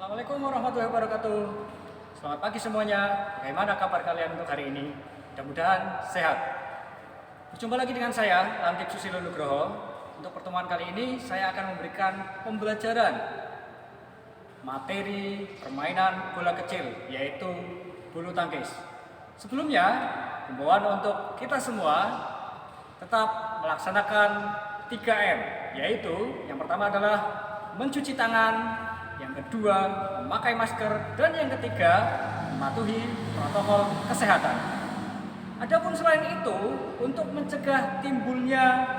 Assalamualaikum warahmatullahi wabarakatuh. Selamat pagi semuanya. Bagaimana kabar kalian untuk hari ini? Mudah-mudahan sehat. Berjumpa lagi dengan saya, Lantip Susilo Nugroho. Untuk pertemuan kali ini, saya akan memberikan pembelajaran materi permainan bola kecil, yaitu bulu tangkis. Sebelumnya, himbauan untuk kita semua tetap melaksanakan 3M, yaitu yang pertama adalah mencuci tangan, yang kedua memakai masker, dan yang ketiga mematuhi protokol kesehatan. Adapun selain itu, untuk mencegah timbulnya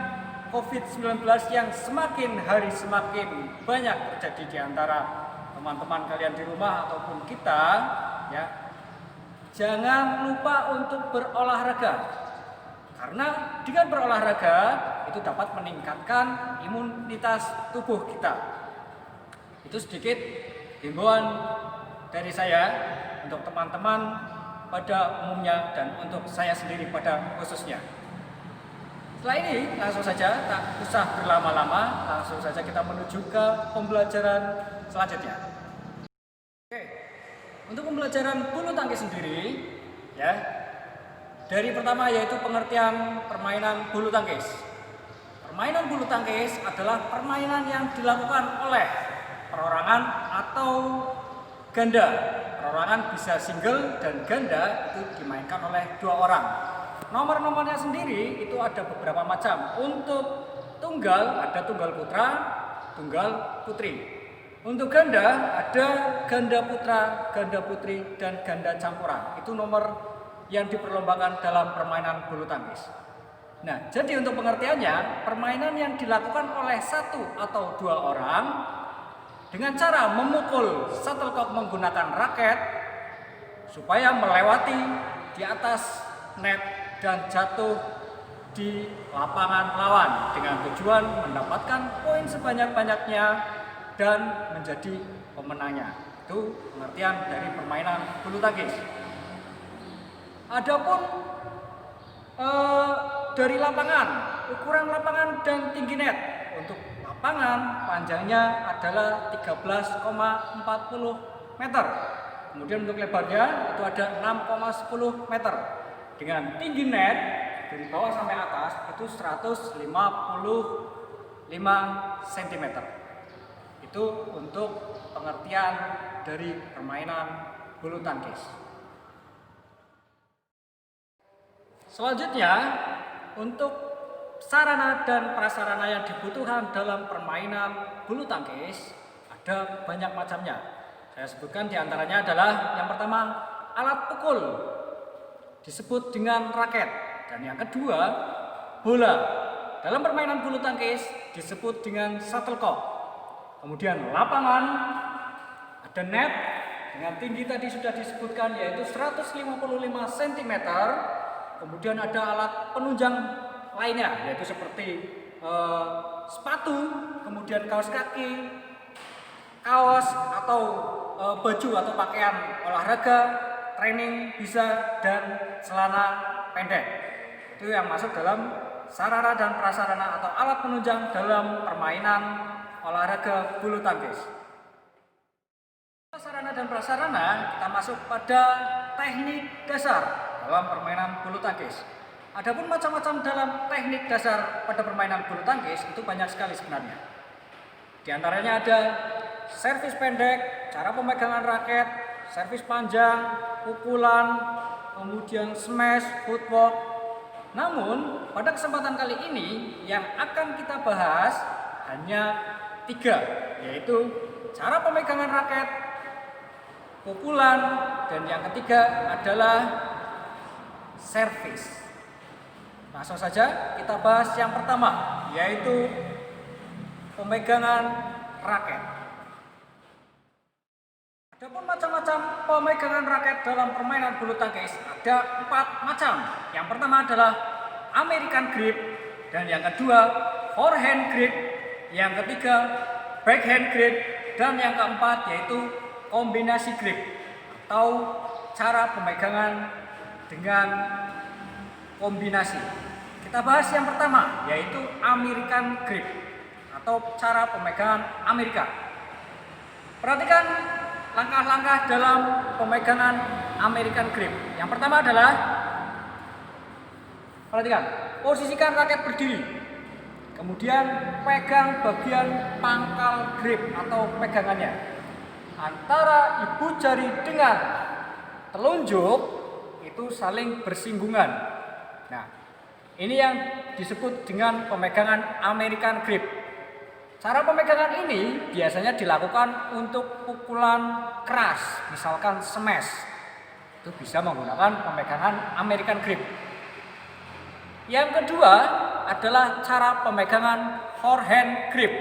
COVID-19 yang semakin hari semakin banyak terjadi di antara teman-teman kalian di rumah ataupun kita, ya, jangan lupa untuk berolahraga. Karena dengan berolahraga itu dapat meningkatkan imunitas tubuh kita. Itu sedikit himbauan dari saya untuk teman-teman pada umumnya dan untuk saya sendiri pada khususnya. Setelah ini langsung saja, tak usah berlama-lama, langsung saja kita menuju ke pembelajaran selanjutnya. Oke, untuk pembelajaran bulu tangkis sendiri, ya, dari pertama yaitu pengertian permainan bulu tangkis. Permainan bulu tangkis adalah permainan yang dilakukan oleh perorangan atau ganda. Perorangan bisa single dan ganda itu dimainkan oleh 2 orang. Nomor-nomornya sendiri itu ada beberapa macam. Untuk tunggal ada tunggal putra, tunggal putri. Untuk ganda ada ganda putra, ganda putri, dan ganda campuran. Itu nomor yang diperlombakan dalam permainan bulu tangkis. Nah, jadi untuk pengertiannya, permainan yang dilakukan oleh 1 atau 2 orang dengan cara memukul shuttlecock menggunakan raket supaya melewati di atas net dan jatuh di lapangan lawan dengan tujuan mendapatkan poin sebanyak-banyaknya dan menjadi pemenangnya. Itu pengertian dari permainan bulu tangkis. Adapun dari lapangan, ukuran lapangan dan tinggi net. Untuk lapangan panjangnya adalah 13,40 meter. Kemudian untuk lebarnya itu ada 6,10 meter. Dengan tinggi net dari bawah sampai atas itu 155 cm. Itu untuk pengertian dari permainan bulu tangkis. Selanjutnya, untuk sarana dan prasarana yang dibutuhkan dalam permainan bulu tangkis ada banyak macamnya. Saya sebutkan diantaranya adalah yang pertama alat pukul disebut dengan raket, dan yang kedua bola. Dalam permainan bulu tangkis disebut dengan shuttlecock. Kemudian lapangan ada net dengan tinggi tadi sudah disebutkan yaitu 155 cm. Kemudian ada alat penunjang lainnya yaitu seperti sepatu, kemudian kaos kaki, kaos atau baju atau pakaian olahraga, training bisa, dan celana pendek. Itu yang masuk dalam sarana dan prasarana atau alat penunjang dalam permainan olahraga bulu tangkis. Sarana dan prasarana kita masuk pada teknik dasar dalam permainan bulu tangkis. Adapun macam-macam dalam teknik dasar pada permainan bulu tangkis itu banyak sekali sebenarnya. Di antaranya ada servis pendek, cara pemegangan raket, servis panjang, pukulan, kemudian smash, footwork. Namun pada kesempatan kali ini yang akan kita bahas hanya 3, yaitu cara pemegangan raket, pukulan, dan yang ketiga adalah servis. Langsung saja kita bahas yang pertama, yaitu pemegangan raket. Adapun macam-macam pemegangan raket dalam permainan bulu tangkis ada 4 macam. Yang pertama adalah American grip, dan yang kedua forehand grip, yang ketiga backhand grip, dan yang keempat yaitu kombinasi grip atau cara pemegangan dengan kombinasi. Kita bahas yang pertama yaitu American grip atau cara pemegangan Amerika. Perhatikan langkah-langkah dalam pemegangan American grip. Yang pertama adalah, perhatikan, posisikan raket berdiri. Kemudian pegang bagian pangkal grip atau pegangannya. Antara ibu jari dengan telunjuk itu saling bersinggungan. Nah, ini yang disebut dengan pemegangan American grip. Cara pemegangan ini biasanya dilakukan untuk pukulan keras, misalkan smash. Itu bisa menggunakan pemegangan American grip. Yang kedua adalah cara pemegangan forehand grip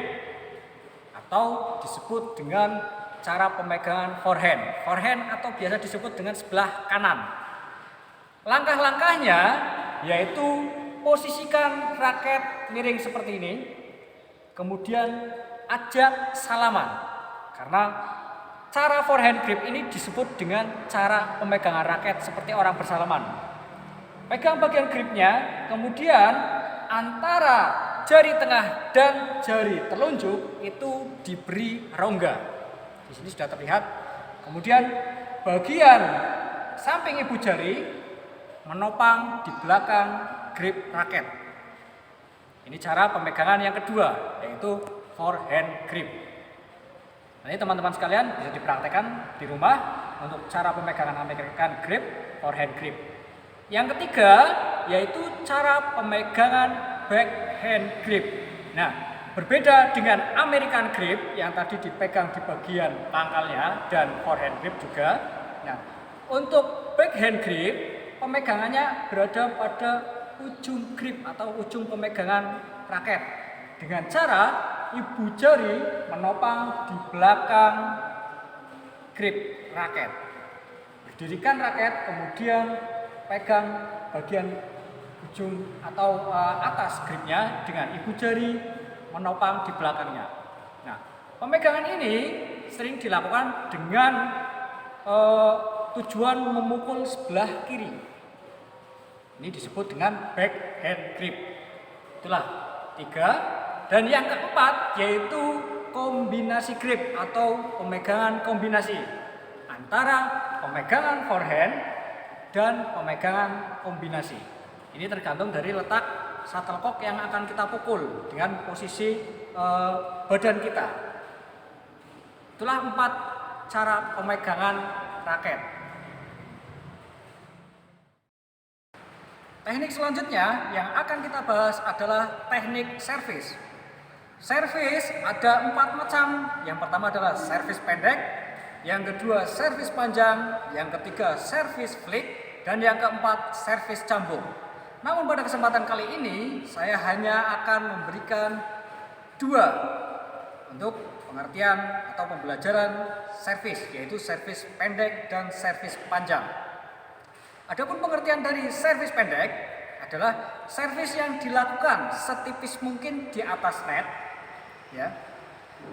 atau disebut dengan cara pemegangan forehand. Forehand atau biasa disebut dengan sebelah kanan. Langkah-langkahnya yaitu posisikan raket miring seperti ini, kemudian ajak salaman. Karena cara forehand grip ini disebut dengan cara pemegangan raket seperti orang bersalaman. Pegang bagian gripnya, kemudian antara jari tengah dan jari telunjuk itu diberi rongga. Di sini sudah terlihat. Kemudian bagian samping ibu jari menopang di belakang grip raket. Ini cara pemegangan yang kedua, yaitu forehand grip. Nah, ini teman-teman sekalian bisa dipraktekkan di rumah untuk cara pemegangan American grip, forehand grip. Yang ketiga yaitu cara pemegangan backhand grip. Nah, berbeda dengan American grip yang tadi dipegang di bagian pangkalnya dan forehand grip juga. Nah, untuk backhand grip pemegangannya berada pada ujung grip atau ujung pemegangan raket dengan cara ibu jari menopang di belakang grip raket. Berdirikan raket, kemudian pegang bagian ujung atau atas gripnya dengan ibu jari menopang di belakangnya. Nah, pemegangan ini sering dilakukan dengan tujuan memukul sebelah kiri. Ini disebut dengan backhand grip. Itulah 3. Dan yang keempat yaitu kombinasi grip atau pemegangan kombinasi antara pemegangan forehand dan pemegangan kombinasi. Ini tergantung dari letak shuttlecock yang akan kita pukul dengan posisi badan kita. Itulah 4 cara pemegangan raket. Teknik selanjutnya yang akan kita bahas adalah teknik servis. Servis ada 4 macam. Yang pertama adalah servis pendek, yang kedua servis panjang, yang ketiga servis flick, dan yang keempat servis cambuk. Namun pada kesempatan kali ini saya hanya akan memberikan 2 untuk pengertian atau pembelajaran servis, yaitu servis pendek dan servis panjang. Adapun pengertian dari servis pendek adalah servis yang dilakukan setipis mungkin di atas net, ya,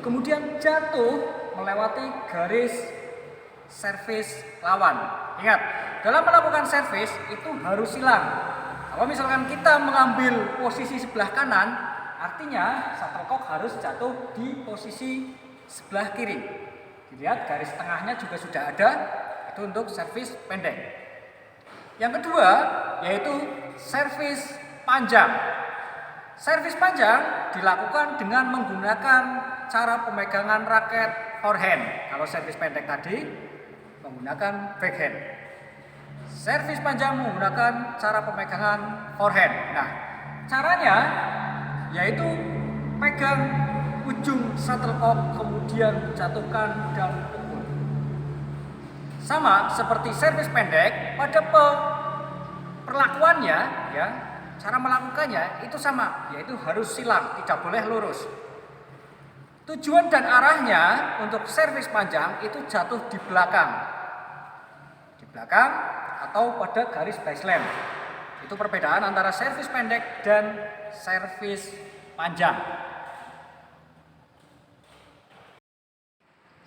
kemudian jatuh melewati garis servis lawan. Ingat, dalam melakukan servis itu harus silang. Kalau misalkan kita mengambil posisi sebelah kanan, artinya shuttlecock harus jatuh di posisi sebelah kiri. Dilihat garis tengahnya juga sudah ada, itu untuk servis pendek. Yang kedua yaitu servis panjang. Servis panjang dilakukan dengan menggunakan cara pemegangan raket forehand. Kalau servis pendek tadi menggunakan backhand. Servis panjang menggunakan cara pemegangan forehand. Nah, caranya yaitu pegang ujung shuttlecock kemudian jatuhkan dan pukul. Sama seperti servis pendek, pada perlakuannya, ya, cara melakukannya itu sama, yaitu harus silang, tidak boleh lurus. Tujuan dan arahnya untuk servis panjang itu jatuh di belakang, atau pada garis baseline. Itu perbedaan antara servis pendek dan servis panjang.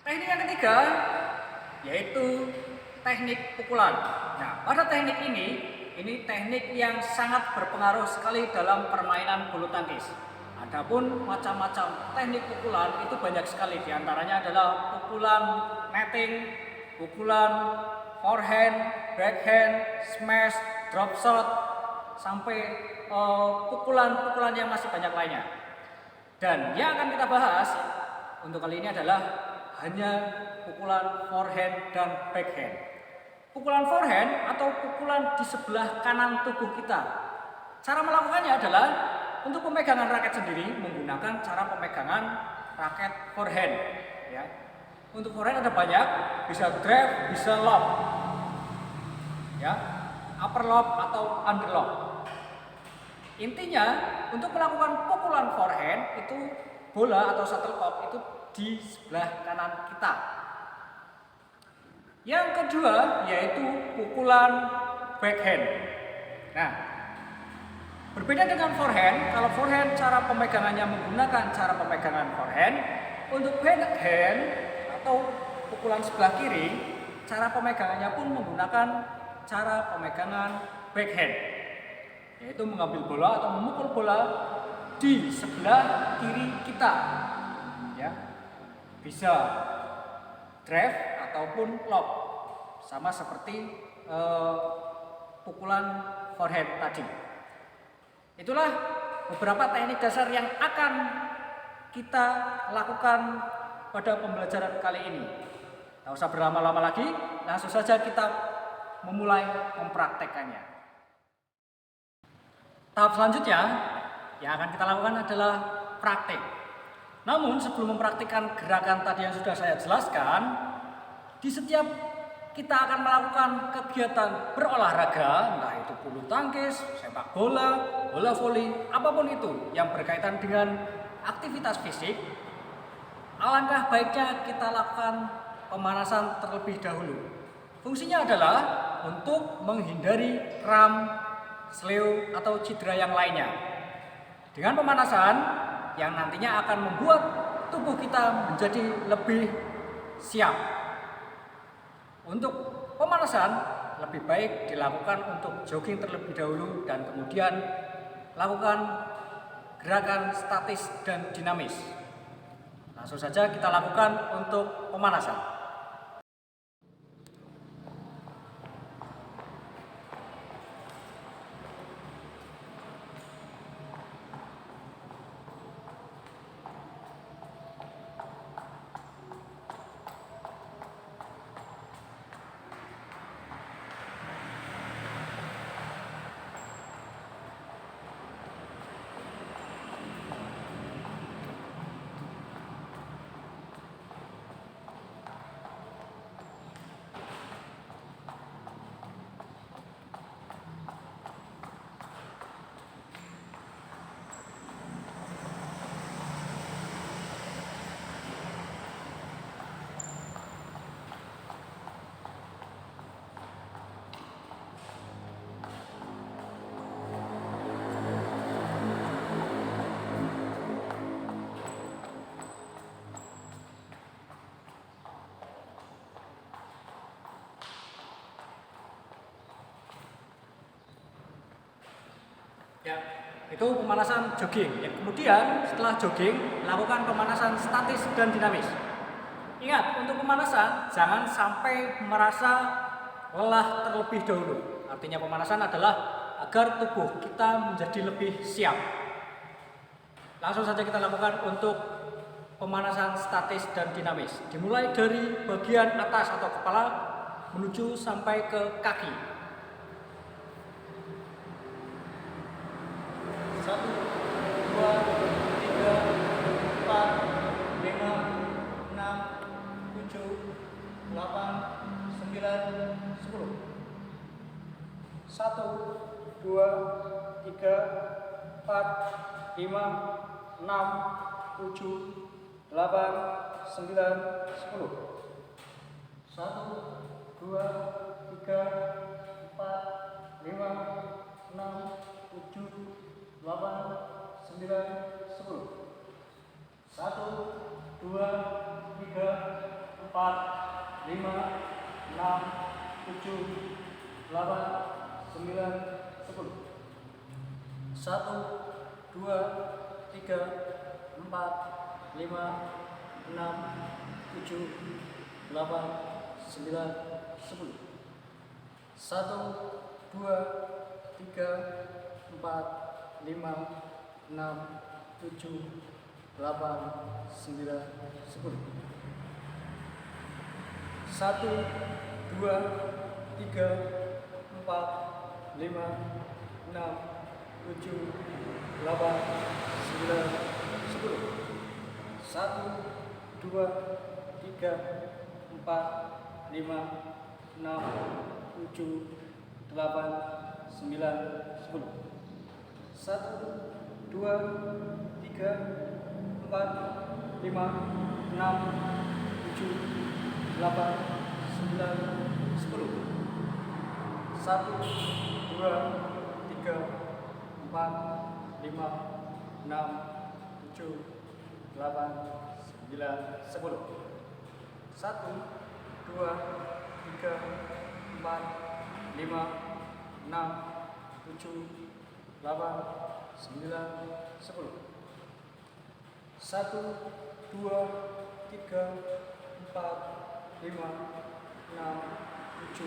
Teknik yang ketiga yaitu teknik pukulan. Nah, pada teknik ini teknik yang sangat berpengaruh sekali dalam permainan bulu tangkis. Adapun macam-macam teknik pukulan itu banyak sekali. Di antaranya adalah pukulan netting, pukulan forehand, backhand, smash, drop shot, sampai pukulan-pukulan yang masih banyak lainnya. Dan yang akan kita bahas untuk kali ini adalah hanya pukulan forehand dan backhand. Pukulan forehand atau pukulan di sebelah kanan tubuh kita. Cara melakukannya adalah untuk pemegangan raket sendiri menggunakan cara pemegangan raket forehand. Ya. Untuk forehand ada banyak, bisa drive, bisa lob, ya, upper lob atau under lob. Intinya untuk melakukan pukulan forehand itu bola atau shuttlecock itu di sebelah kanan kita. Yang kedua yaitu pukulan backhand. Nah, berbeda dengan forehand, kalau forehand cara pemegangannya menggunakan cara pemegangan forehand, untuk backhand atau pukulan sebelah kiri, cara pemegangannya pun menggunakan cara pemegangan backhand, yaitu mengambil bola atau memukul bola di sebelah kiri kita, ya, bisa drive ataupun lob, sama seperti pukulan forehand tadi. Itulah beberapa teknik dasar yang akan kita lakukan pada pembelajaran kali ini. Tak usah berlama-lama lagi, langsung saja kita memulai mempraktekannya. Tahap selanjutnya yang akan kita lakukan adalah praktek. Namun sebelum mempraktikkan gerakan tadi yang sudah saya jelaskan, di setiap kita akan melakukan kegiatan berolahraga, entah itu bulu tangkis, sepak bola, bola voli, apapun itu yang berkaitan dengan aktivitas fisik, alangkah baiknya kita lakukan pemanasan terlebih dahulu. Fungsinya adalah untuk menghindari kram, seleo, atau cedera yang lainnya. Dengan pemanasan yang nantinya akan membuat tubuh kita menjadi lebih siap. Untuk pemanasan lebih baik dilakukan untuk jogging terlebih dahulu dan kemudian lakukan gerakan statis dan dinamis. Langsung saja kita lakukan untuk pemanasan. Ya, itu pemanasan jogging. Ya, kemudian setelah jogging, lakukan pemanasan statis dan dinamis. Ingat, untuk pemanasan jangan sampai merasa lelah terlebih dahulu. Artinya pemanasan adalah agar tubuh kita menjadi lebih siap. Langsung saja kita lakukan untuk pemanasan statis dan dinamis. Dimulai dari bagian atas atau kepala menuju sampai ke kaki. 1, 2, 3, 4, 5, 6, 7, 8, 9, 10. 1, 2, 3, 4, 5, 6, 7, 8, 9, 10. 1, 2, 3, 4, 5, 6, 7, 8, 9, 10. 1, 2, 3, 4, 5, 6, 7, 8, 9, 10. 1, 2, 3, 4, 5, 6, 7, 8, 9, 10. 1, 2, 3, 4, 5, 6, 7, 8, 9, 10. 1, 2, 3, 4, 5, 6, 7, 8, 9, 10. 1, 2, 3, 4, 5, 6, 7, 8, 9, 10. 1, 2, 3, 4, 5, 6, 7, 8, 9, 10. 1, 2, 3, 4, 5, 6, 7, 8, 9, 10. 1, 2, 3, 4, 5, 6, 7, 8, 9, 10. 1, 2, 3, 4, 5, 6, 7,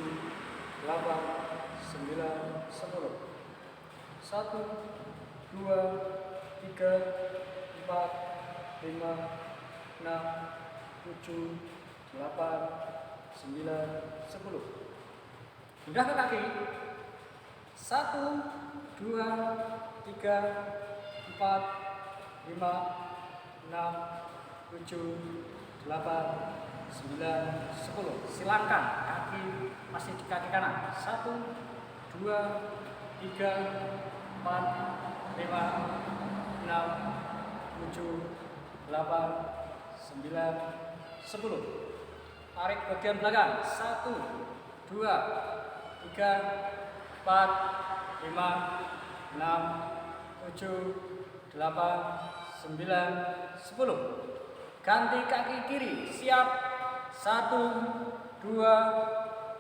8, 9, 10. 1, 2, 3, 4, 5, 6, 7, 8, 9, 10. Sudah ke kaki. 1, 2, 3, 4, 5, 6, 7, 8, 9, 10. Silakan kaki masih di kaki kanan. 1, 2, 3, 4, 5, 6, 7, 8, 9, 10. Tarik bagian belakang. 1, 2, 3, 4, 5, 6, 7, 8, 9, 10. Ganti kaki kiri. Siap. 1, 2,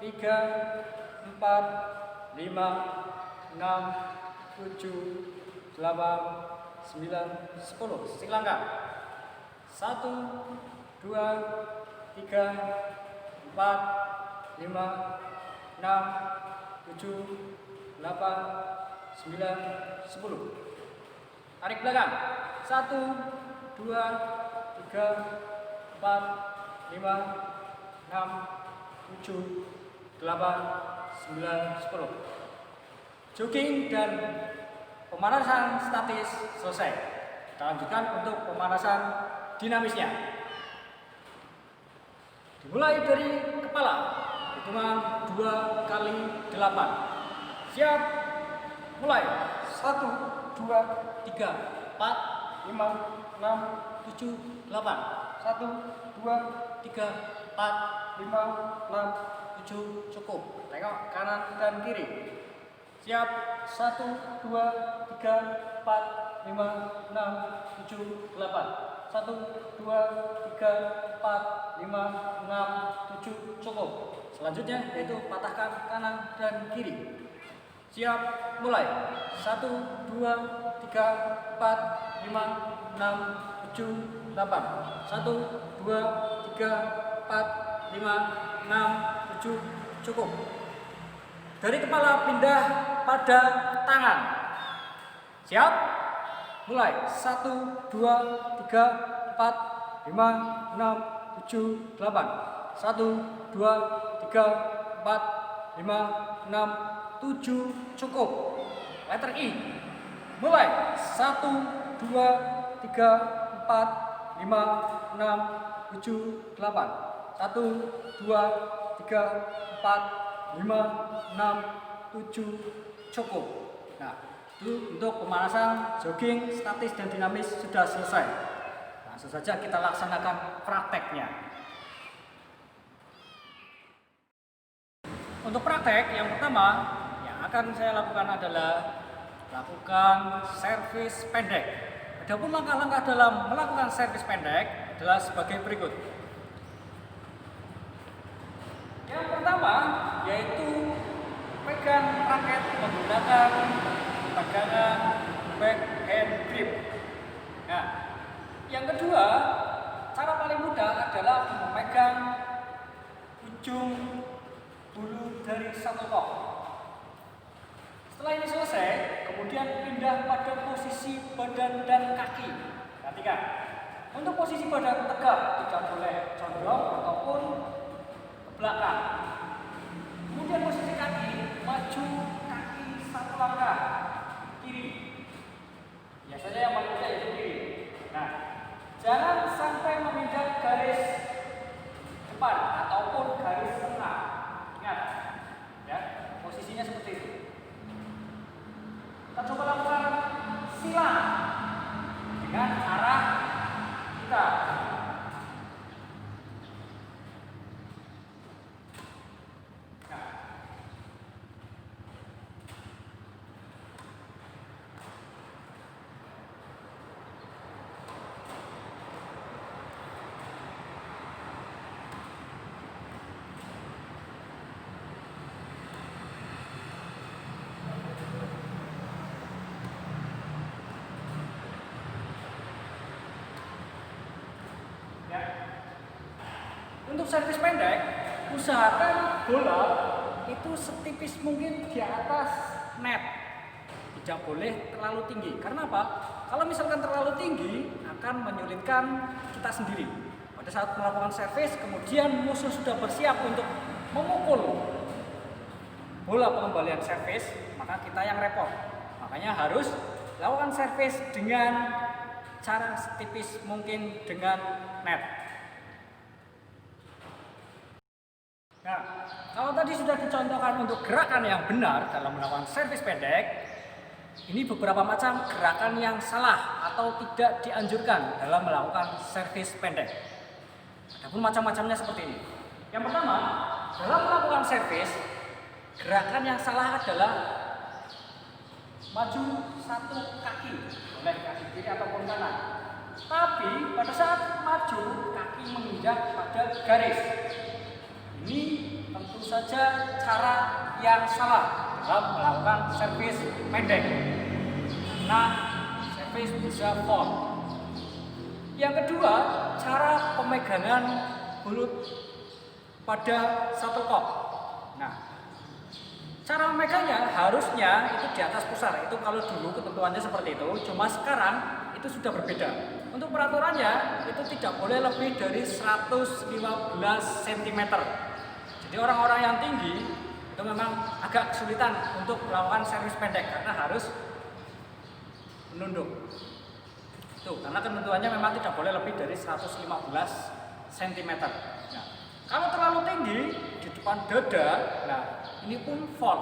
3, 4, 5, 6, 7, 8, 9, 10. Silakan. 1, 2, 3, 4, 5, 6, 7, 8, 9, 10. Tarik belakang. 1, 2, 3, 4, 5, 6, 7, 8, 9, 10. Jogging dan pemanasan statis selesai. Kita lanjutkan untuk pemanasan dinamisnya. Dimulai dari kepala. Hitungan 2 kali 8. Siap. Mulai. 1, 2, 3, 4, 5, 6, 7, 8. 1, 2, 3, 4, 5, 6, 7. Cukup. Tengok kanan dan kiri. Siap. 1, 2, 3, 4, 5, 6, 7, 8. 1, 2, 3, 4, 5, 6, 7. Cukup. Selanjutnya yaitu patahkan kanan dan kiri. Siap. Mulai. 1, 2, 3, 4, 5, 6, 7, 8. 1, 2, 3, 4, 5, 6, 7. Cukup. Dari kepala pindah pada tangan. Siap. Mulai. 1, 2, 3, 4, 5, 6, 7, 8. 1, 2, 3, 4, 5, 6, 7. Cukup. Letter I. Mulai. 1, 2, 3, 4, 5, 6, 7, 8. 1, 2, 3, 4, 5, 6, 7. Cukup. Nah, itu untuk pemanasan jogging statis dan dinamis sudah selesai. Langsung saja kita laksanakan prakteknya. Untuk praktek yang pertama yang akan saya lakukan adalah lakukan servis pendek. Adapun langkah-langkah dalam melakukan servis pendek adalah sebagai berikut. Yang pertama yaitu pegang raket menggunakan pegangan back hand grip. Nah, yang kedua, cara paling mudah adalah memegang ujung bulu dari shuttlecock. Setelah ini selesai, kemudian pindah pada posisi badan dan kaki. Perhatikan, untuk posisi badan tegak, tidak boleh condong ataupun ke belakang. Kemudian posisi kaki, maju kaki satu langkah kiri. Biasanya yang paling mudah itu kiri. Nah, jangan sampai menginjak garis depan ataupun garis tengah. Ingat, ya, posisinya seperti itu. Kita coba lakukan silang dengan arah kita. Untuk servis pendek, usahakan bola itu setipis mungkin di atas net. Tidak boleh terlalu tinggi. Karena apa? Kalau misalkan terlalu tinggi akan menyulitkan kita sendiri. Pada saat melakukan servis, kemudian musuh sudah bersiap untuk memukul bola pengembalian servis, maka kita yang repot. Makanya harus lakukan servis dengan cara setipis mungkin dengan net. Nah, kalau tadi sudah dicontohkan untuk gerakan yang benar dalam melakukan servis pendek, ini beberapa macam gerakan yang salah atau tidak dianjurkan dalam melakukan servis pendek. Adapun macam-macamnya seperti ini. Yang pertama, dalam melakukan servis, gerakan yang salah adalah maju satu kaki, boleh kaki kiri ataupun kanan. Tapi pada saat maju, kaki menginjak pada garis. Ini tentu saja cara yang salah dalam melakukan servis pendek. Nah, servis bisa fall. Yang kedua, cara pemegangan bulut pada shuttlecock. Nah, cara memegangnya harusnya itu di atas pusar. Itu kalau dulu ketentuannya seperti itu, cuma sekarang itu sudah berbeda. Untuk peraturannya itu tidak boleh lebih dari 115 cm. Jadi orang-orang yang tinggi itu memang agak kesulitan untuk melakukan servis pendek karena harus menunduk. Tuh, karena ketentuannya memang tidak boleh lebih dari 115 cm. Nah, kalau terlalu tinggi di depan dada, nah ini pun fall.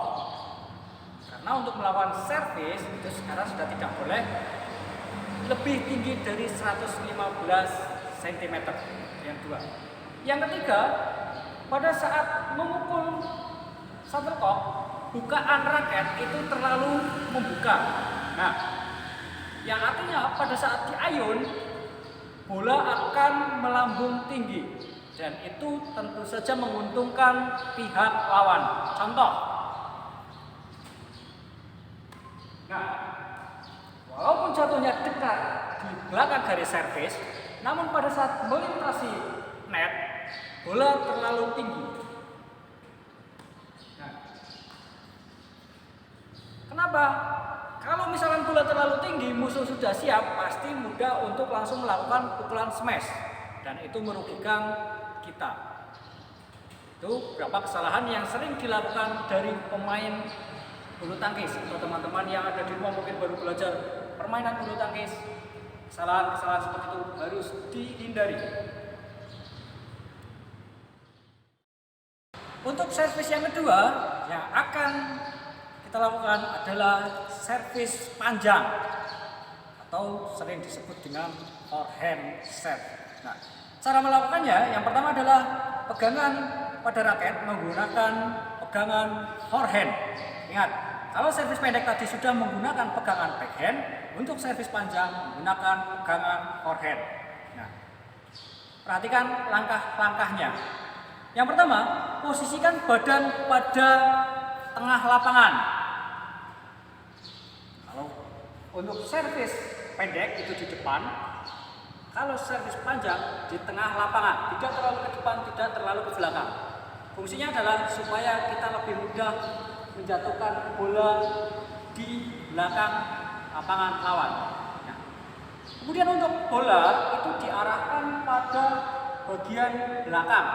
Karena untuk melakukan servis itu sekarang sudah tidak boleh lebih tinggi dari 115 cm. Yang dua. Yang ketiga, pada saat memukul shuttlecock, bukaan raket itu terlalu membuka. Nah, yang artinya pada saat diayun, bola akan melambung tinggi dan itu tentu saja menguntungkan pihak lawan. Contoh, nah, walaupun jatuhnya dekat di belakang garis servis, namun pada saat melintasi net, bola terlalu tinggi. Nah, kenapa? Kalau misalkan bola terlalu tinggi, musuh sudah siap, pasti mudah untuk langsung melakukan pukulan smash dan itu merugikan kita. Itu beberapa kesalahan yang sering dilakukan dari pemain bulu tangkis atau teman-teman yang ada di rumah mungkin baru belajar permainan bulu tangkis. Kesalahan-kesalahan seperti itu harus dihindari. Untuk servis yang kedua yang akan kita lakukan adalah servis panjang atau sering disebut dengan forehand serve. Nah, cara melakukannya yang pertama adalah pegangan pada raket menggunakan pegangan forehand. Ingat, kalau servis pendek tadi sudah menggunakan pegangan backhand, untuk servis panjang menggunakan pegangan forehand. Nah, perhatikan langkah-langkahnya. Yang pertama, posisikan badan pada tengah lapangan. Kalau untuk servis pendek itu di depan, kalau servis panjang di tengah lapangan, tidak terlalu ke depan, tidak terlalu ke belakang. Fungsinya adalah supaya kita lebih mudah menjatuhkan bola di belakang lapangan lawan. Nah, kemudian untuk bola itu diarahkan pada bagian belakang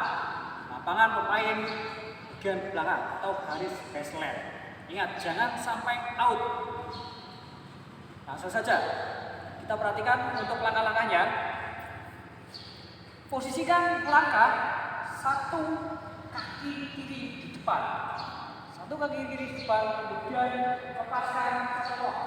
lapangan pemain, bagian belakang atau garis baseline. Ingat, jangan sampai out. Langsung saja kita perhatikan untuk langkah-langkahnya. Posisikan langkah satu kaki kiri di depan, satu kaki kiri di depan, kemudian lepaskan ke bawah.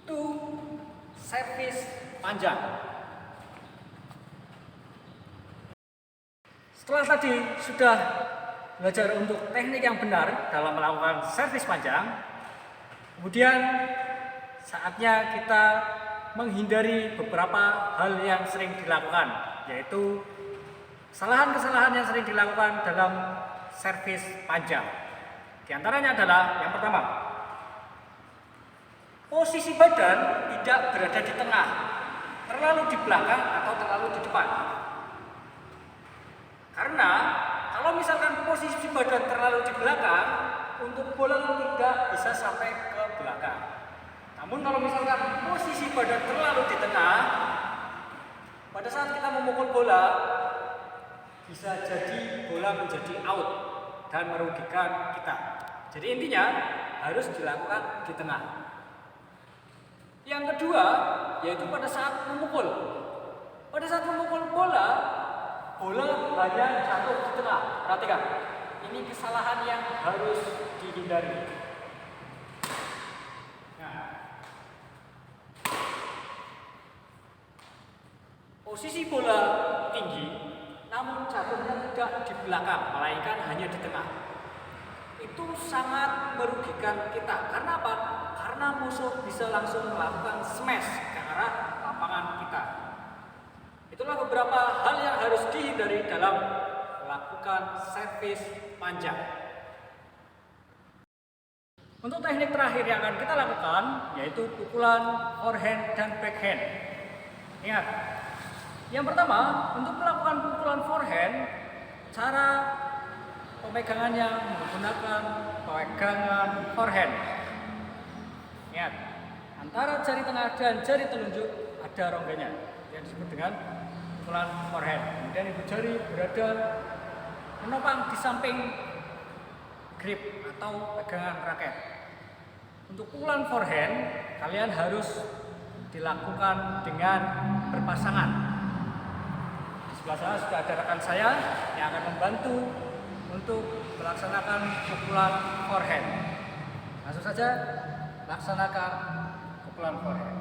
Itu servis panjang. Setelah tadi sudah belajar untuk teknik yang benar dalam melakukan servis panjang, kemudian saatnya kita menghindari beberapa hal yang sering dilakukan, yaitu kesalahan-kesalahan yang sering dilakukan dalam servis panjang. Di antaranya adalah yang pertama, posisi badan tidak berada di tengah, terlalu di belakang atau terlalu di depan. Karena kalau misalkan posisi badan terlalu di belakang, untuk bola tidak bisa sampai ke belakang. Namun kalau misalkan posisi badan terlalu di tengah, pada saat kita memukul bola, bisa jadi bola menjadi out dan merugikan kita. Jadi intinya harus dilakukan di tengah. Yang kedua, yaitu pada saat memukul. Pada saat memukul bola, bola hanya jatuh di tengah. Perhatikan, ini kesalahan yang harus dihindari. Nah, posisi bola tinggi, namun jatuhnya tidak di belakang, melainkan hanya di tengah. Itu sangat merugikan kita. Karena apa? Karena musuh bisa langsung melakukan smash ke arah lapangan kita. Itulah beberapa hal yang harus dihindari dalam melakukan servis panjang. Untuk teknik terakhir yang akan kita lakukan yaitu pukulan forehand dan backhand. Ingat, yang pertama untuk melakukan pukulan forehand, cara pemegangannya menggunakan pegangan forehand. Ingat, antara jari tengah dan jari telunjuk ada rongganya yang disebut dengan pukulan forehand. Kemudian ibu jari berada menopang di samping grip atau pegangan raket. Untuk pukulan forehand, kalian harus dilakukan dengan berpasangan. Di sebelah sana sudah ada rekan saya yang akan membantu untuk melaksanakan pukulan forehand. Langsung saja laksanakan pukulan forehand.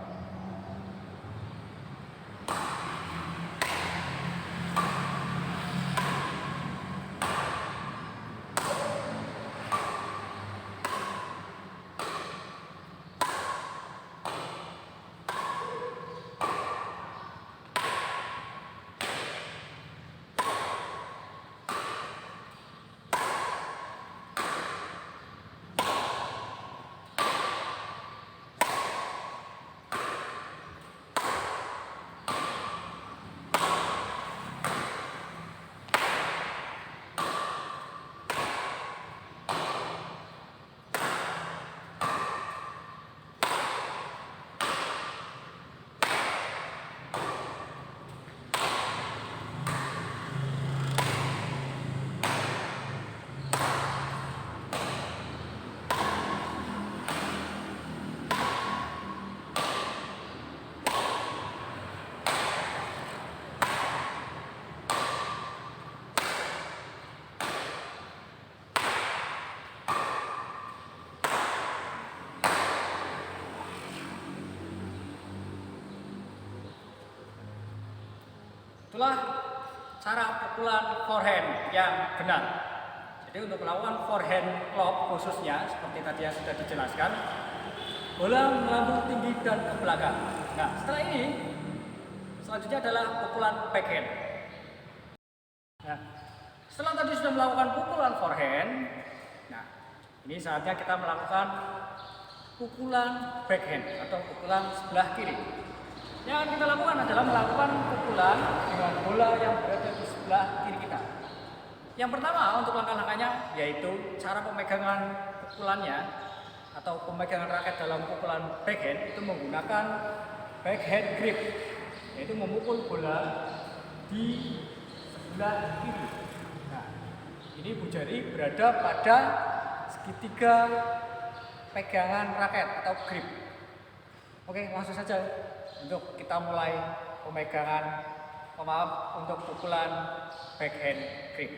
Itulah cara pukulan forehand yang benar. Jadi untuk melakukan forehand lob khususnya seperti tadi yang sudah dijelaskan, bola melambung tinggi dan ke belakang. Nah, setelah ini selanjutnya adalah pukulan backhand. Nah, setelah tadi sudah melakukan pukulan forehand, nah ini saatnya kita melakukan pukulan backhand atau pukulan sebelah kiri. Yang akan kita lakukan adalah melakukan pukulan dengan bola yang berada di sebelah kiri kita. Yang pertama untuk langkah-langkahnya yaitu cara pemegangan pukulannya atau pemegangan raket dalam pukulan backhand itu menggunakan backhand grip, yaitu memukul bola di sebelah kiri. Nah, ini ibu jari berada pada segitiga pegangan raket atau grip. Oke, langsung saja untuk kita mulai pemegangan, untuk pukulan backhand grip.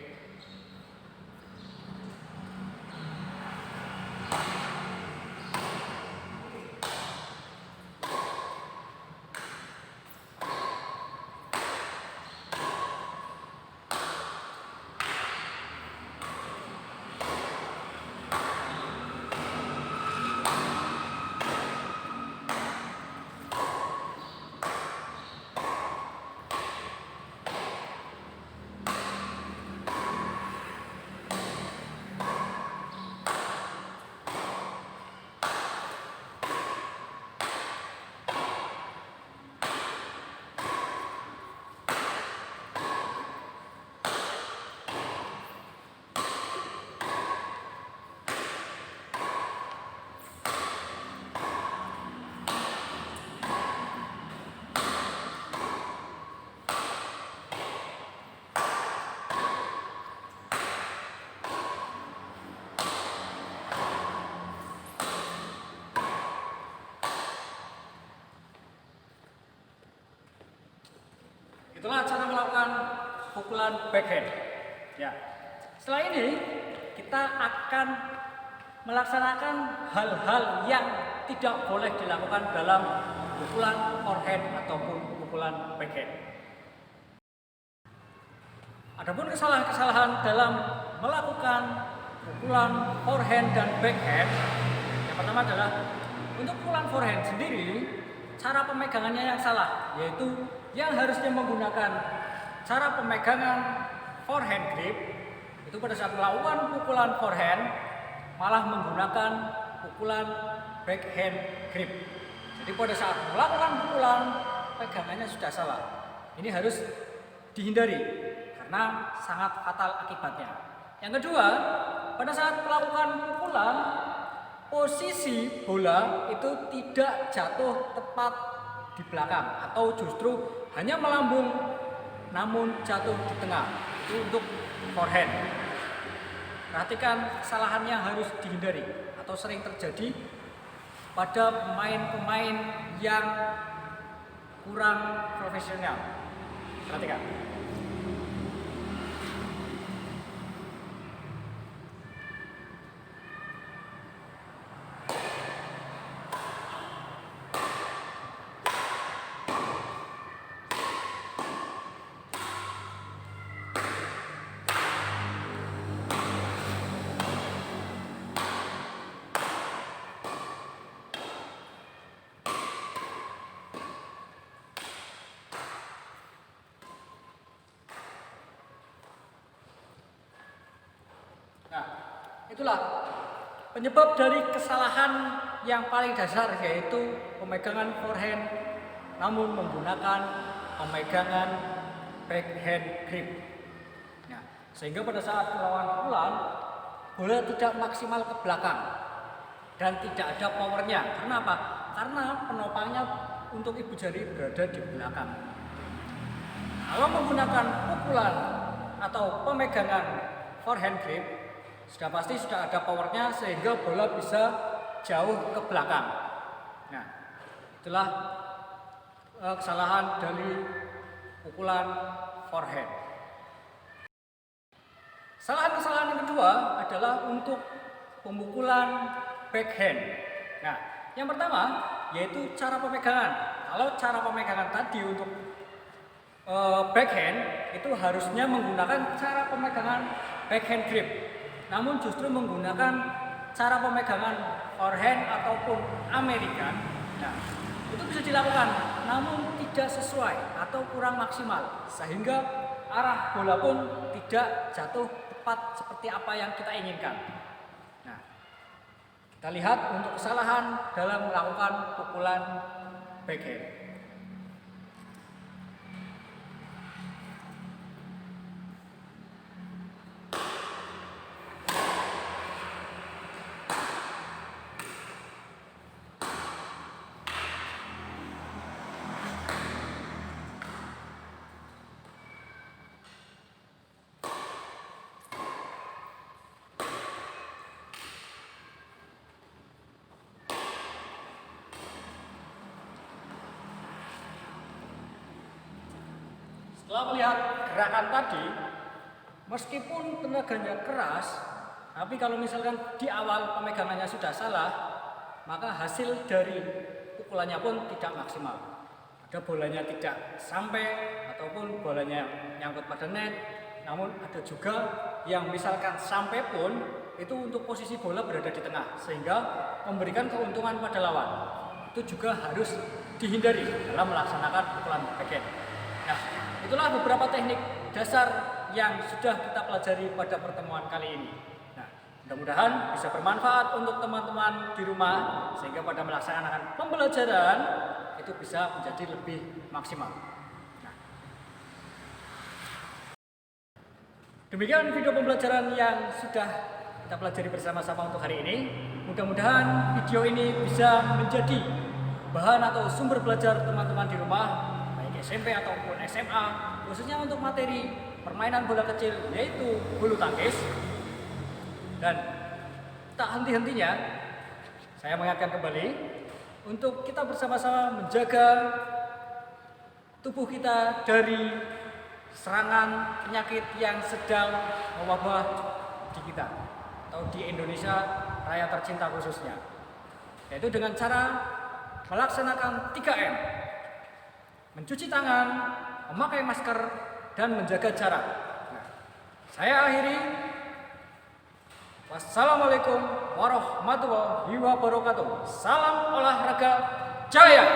Itulah cara melakukan pukulan backhand. Ya. Setelah ini kita akan melaksanakan hal-hal yang tidak boleh dilakukan dalam pukulan forehand ataupun pukulan backhand. Adapun kesalahan-kesalahan dalam melakukan pukulan forehand dan backhand, yang pertama adalah untuk pukulan forehand sendiri, cara pemegangannya yang salah, yaitu yang harusnya menggunakan cara pemegangan forehand grip itu pada saat melakukan pukulan forehand malah menggunakan pukulan backhand grip. Jadi pada saat melakukan pukulan pegangannya sudah salah. Ini harus dihindari karena sangat fatal akibatnya. Yang kedua, pada saat melakukan pukulan posisi bola itu tidak jatuh tepat di belakang atau justru hanya melambung namun jatuh di tengah. Itu untuk forehand. Perhatikan kesalahannya harus dihindari atau sering terjadi pada pemain-pemain yang kurang profesional. Perhatikan. Nah, itulah penyebab dari kesalahan yang paling dasar, yaitu pemegangan forehand namun menggunakan pemegangan backhand grip. Nah, sehingga pada saat melawan pukulan bola tidak maksimal ke belakang dan tidak ada powernya. Karena apa? Karena penopangnya untuk ibu jari berada di belakang. Kalau menggunakan pukulan atau pemegangan forehand grip, sudah pasti sudah ada powernya sehingga bola bisa jauh ke belakang. Nah, itulah kesalahan dari pukulan forehand. Kesalahan yang kedua adalah untuk pemukulan backhand. Nah, yang pertama yaitu cara pemegangan. Kalau cara pemegangan tadi untuk backhand itu harusnya menggunakan cara pemegangan backhand grip, namun justru menggunakan cara pemegangan forehand ataupun American. Nah, itu bisa dilakukan, namun tidak sesuai atau kurang maksimal, sehingga arah bola pun tidak jatuh tepat seperti apa yang kita inginkan. Nah, kita lihat untuk kesalahan dalam melakukan pukulan backhand. Setelah melihat gerakan tadi, meskipun tenaganya keras, tapi kalau misalkan di awal pemegangannya sudah salah, maka hasil dari pukulannya pun tidak maksimal. Ada bolanya tidak sampai ataupun bolanya nyangkut pada net, namun ada juga yang misalkan sampai pun itu untuk posisi bola berada di tengah, sehingga memberikan keuntungan pada lawan. Itu juga harus dihindari dalam melaksanakan pukulan backhand. Nah, itulah beberapa teknik dasar yang sudah kita pelajari pada pertemuan kali ini. Nah, mudah-mudahan bisa bermanfaat untuk teman-teman di rumah, sehingga pada melaksanakan pembelajaran itu bisa menjadi lebih maksimal. Nah, demikian video pembelajaran yang sudah kita pelajari bersama-sama untuk hari ini. Mudah-mudahan video ini bisa menjadi bahan atau sumber belajar teman-teman di rumah, SMP ataupun SMA, khususnya untuk materi permainan bola kecil yaitu bulu tangkis. Dan tak henti-hentinya saya mengingatkan kembali untuk kita bersama-sama menjaga tubuh kita dari serangan penyakit yang sedang mewabah di kita atau di Indonesia Raya tercinta khususnya, yaitu dengan cara melaksanakan 3M: mencuci tangan, memakai masker, dan menjaga jarak. Nah, saya akhiri. Wassalamualaikum warahmatullahi wabarakatuh. Salam olahraga jaya.